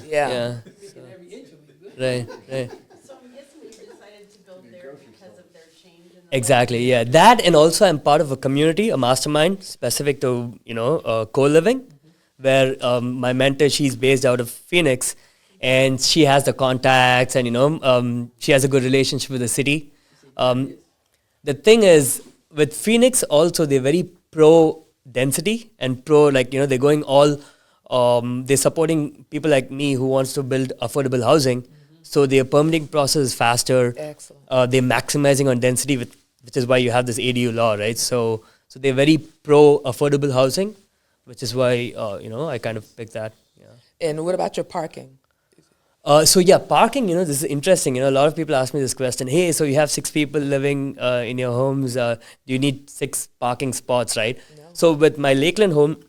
Yeah. Right, right. So I'm guessing you decided to build there because of their change in the Exactly, yeah. That, and also I'm part of a community, a mastermind specific to, co-living, where my mentor, she's based out of Phoenix, and she has the contacts, and, she has a good relationship with the city. Um, the thing is, with Phoenix also, they're very pro density and pro, like, they're going all, they're supporting people like me who wants to build affordable housing. So their permitting process is faster. Excellent. They're maximizing on density, which is why you have this ADU law, right? So they're very pro affordable housing, which is why, I kind of picked that. Yeah. And what about your parking? So yeah, parking. This is interesting. A lot of people ask me this question. Hey, so you have 6 people living in your homes. Do you need 6 parking spots, right? No. So with my Lakeland home,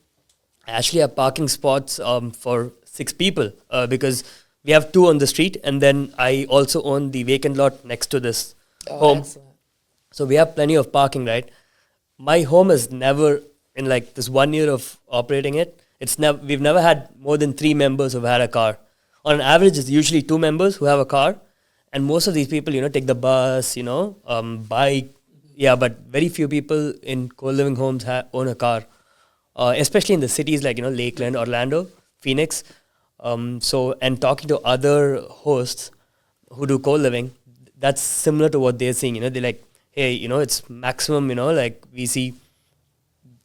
I actually have parking spots for 6 people because we have 2 on the street, and then I also own the vacant lot next to this Oh, home. excellent. So we have plenty of parking, right? My home has never, in like this 1 year of operating it, we've never had more than 3 members who've had a car. On an average, it's usually 2 members who have a car, and most of these people, take the bus, bike. Yeah, but very few people in co-living homes own a car, especially in the cities like Lakeland, Orlando, Phoenix. And talking to other hosts who do co-living, that's similar to what they're seeing. They're like, hey, it's maximum. Like we see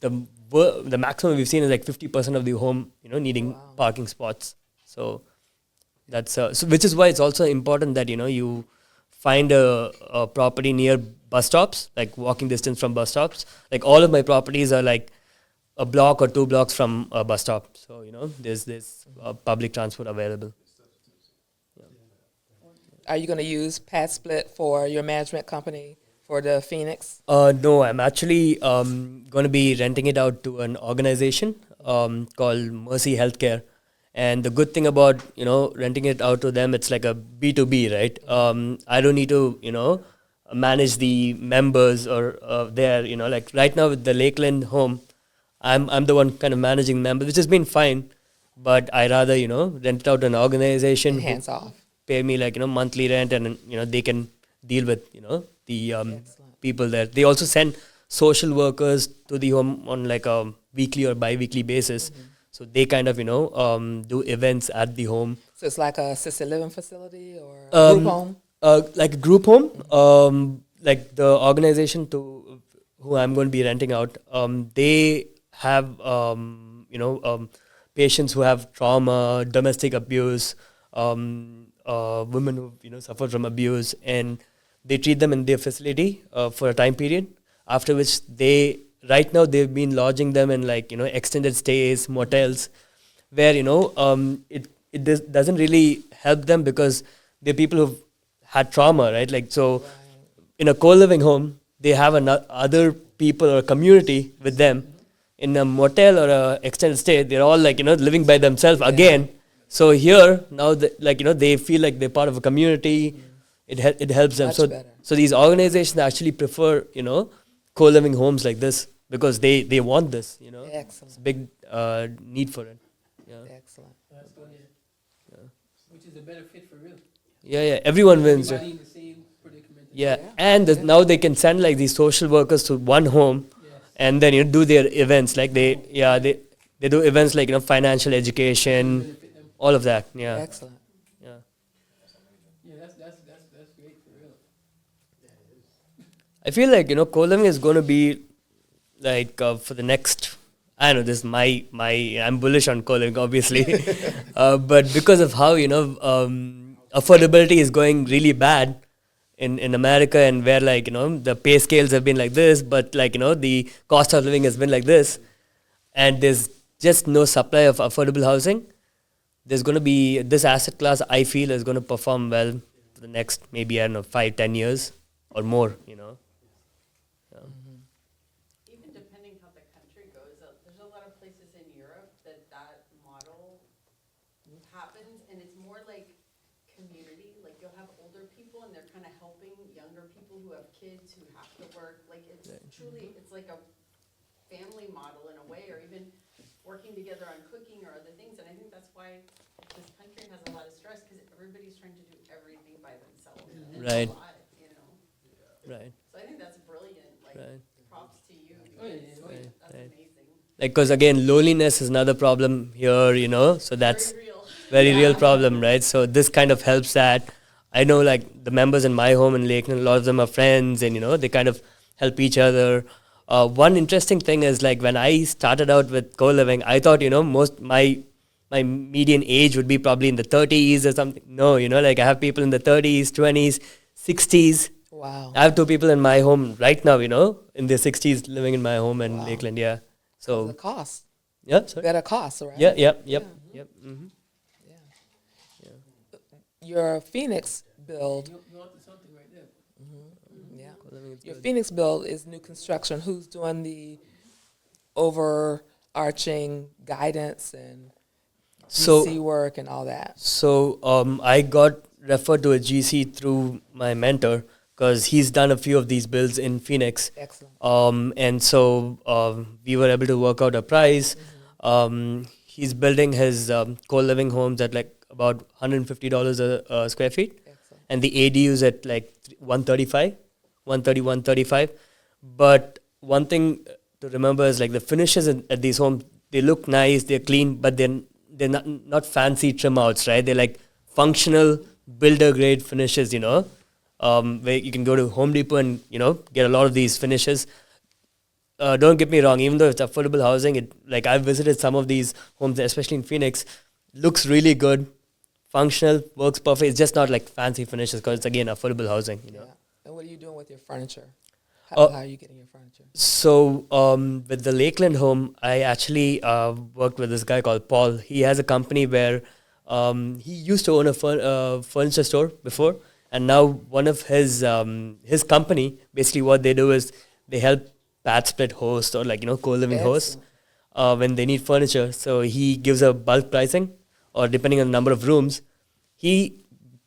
the maximum we've seen is like 50% of the home, needing parking spots. So that's which is why it's also important that you find a property near bus stops, like walking distance from bus stops. Like all of my properties are like a block or 2 blocks from a bus stop. So there's public transport available. Are you going to use Pat Split for your management company for the Phoenix? No, I'm actually going to be renting it out to an organization called Mercy Healthcare. And the good thing about renting it out to them, it's like a B2B, right? I don't need to manage the members or there. Like right now with the Lakeland home, I'm the one kind of managing members, which has been fine. But I rather rent it out to an organization who Hands off. pay me like monthly rent, and they can deal with the Excellent. people there. They also send social workers to the home on like a weekly or bi-weekly basis. So they kind of do events at the home, So it's like a assisted living facility or a group home? like a group home. Like the organization to who I'm going to be renting out, they have patients who have trauma, domestic abuse, women who suffered from abuse, and they treat them in their facility for a time period. After which right now they've been lodging them in like extended stays, motels, where doesn't really help them because they're people who've had trauma, right? Like so, in a co-living home, they have other people or community with them. In a motel or a extended stay, they're all like living by themselves again. So here now, they feel like they're part of a community. It helps them. Much So better. so these organizations actually prefer co-living homes like this because they want this. It's Excellent. a big need for it. Yeah, Excellent. That's good. Which is a better fit for real. yeah. Everyone wins. Everybody in the same predicament. Yeah, Yeah. and now they can send like these social workers to one home, Yes. and then do their events. Like they do events like financial education, Benefit them. all of that. Yeah, Excellent. yeah. Yeah, that's great for real. I feel like co-living is going to be like for the next. I don't know. This is my. I'm bullish on co-living, obviously, but because of how affordability is going really bad in America, and where like the pay scales have been like this, but like the cost of living has been like this, and there's just no supply of affordable housing. There's going to be this asset class. I feel is going to perform well for the next maybe I don't know 5-10 years or more. Even depending how the country goes, there's a lot of places in Europe that model happens, and it's more like community. Like you'll have older people, and they're kind of helping younger people who have kids who have to work. Like it's truly, it's like a family model in a way, or even working together on cooking or other things. And I think that's why this country has stress because everybody's trying to do everything by themselves. And Right. it's a lot, you know? Right. So I think that's brilliant, like, Right. props to you. Oh, yeah, because oh, yeah. That's Right. amazing. Like, because again, loneliness is another problem here, you know, so that's Very real. very real problem, right? So this kind of helps that. I know, like, the members in my home in Lakeland, a lot of them are friends, and, you know, they kind of help each other. One interesting thing is, like, when I started out with co-living, I thought, you know, my median age would be probably in the 30s or something. No, you know, like, I have people in the 30s, 20s, 60s. Wow. I have two people in my home right now, you know, in their 60s living in my home in Wow. Lakeland, yeah. The So, cost, yeah, sorry. better cost, right? Yeah, yep. Mm-hmm. Your Phoenix build, You're onto something right there. yeah. Co-living is Your good. Phoenix build is new construction. Who's doing the overarching guidance and So, GC work and all that? I got referred to a GC through my mentor because he's done a few of these builds in Phoenix. Excellent. And so we were able to work out a price. He's building his co-living homes at like about $150 a square feet, Excellent. and the ADUs at like 135, 130, 135. But one thing to remember is like the finishes at these homes, they look nice, they're clean, but they're not fancy trim outs, right? They're like functional builder grade finishes, you know, where you can go to Home Depot and, you know, get a lot of these finishes. Don't get me wrong, even though it's affordable housing, it, like, I've visited some of these homes, especially in Phoenix, looks really good, functional, works perfect. It's just not like fancy finishes because it's, again, affordable housing, you know. Yeah. And what are you doing with your furniture? Uh, How are you getting your furniture? So with the Lakeland home, I actually worked with this guy called Paul. He has a company where he used to own a furniture store before, and now one of his company, basically what they do is they help pad split hosts or, like, you know, co-living hosts when they need furniture. So he gives a bulk pricing, or depending on the number of rooms, he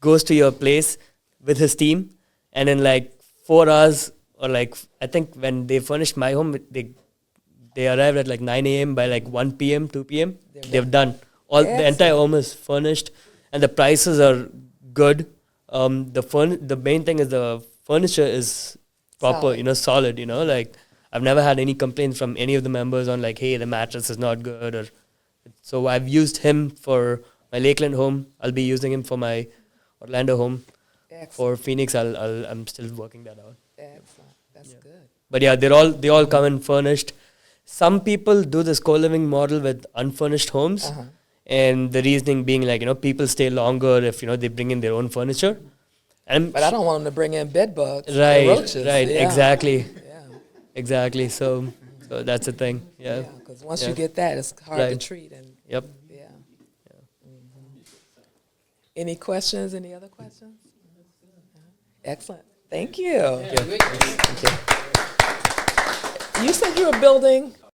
goes to your place with his team, and in like 4 hours, or like, I think when they furnished my home, they arrived at like 9 a.m. By like 1 p.m., 2 p.m. They've done. The entire home is furnished, and the prices are good. The main thing is the furniture is proper, Solid. you know, solid, you know, like, I've never had any complaints from any of the members on like, hey, the mattress is not good, or so I've used him for my Lakeland home. I'll be using him for my Orlando home. Excellent. For Phoenix, I'm still working that out. Excellent. That's Yeah. good. But yeah, they all come in furnished. Some people do this co-living model with unfurnished homes, Uh-huh. and the reasoning being like, you know, people stay longer if, you know, they bring in their own furniture. And But I don't want them to bring in bed bugs and right, roaches. right, Yeah. exactly, Yeah. exactly. So that's the thing. Yeah. Yeah. Because once Yeah. you get that, it's hard Right. to treat. And Yep. yeah. Any questions? Any other questions? Excellent. Thank you. Yeah, great. You said you were building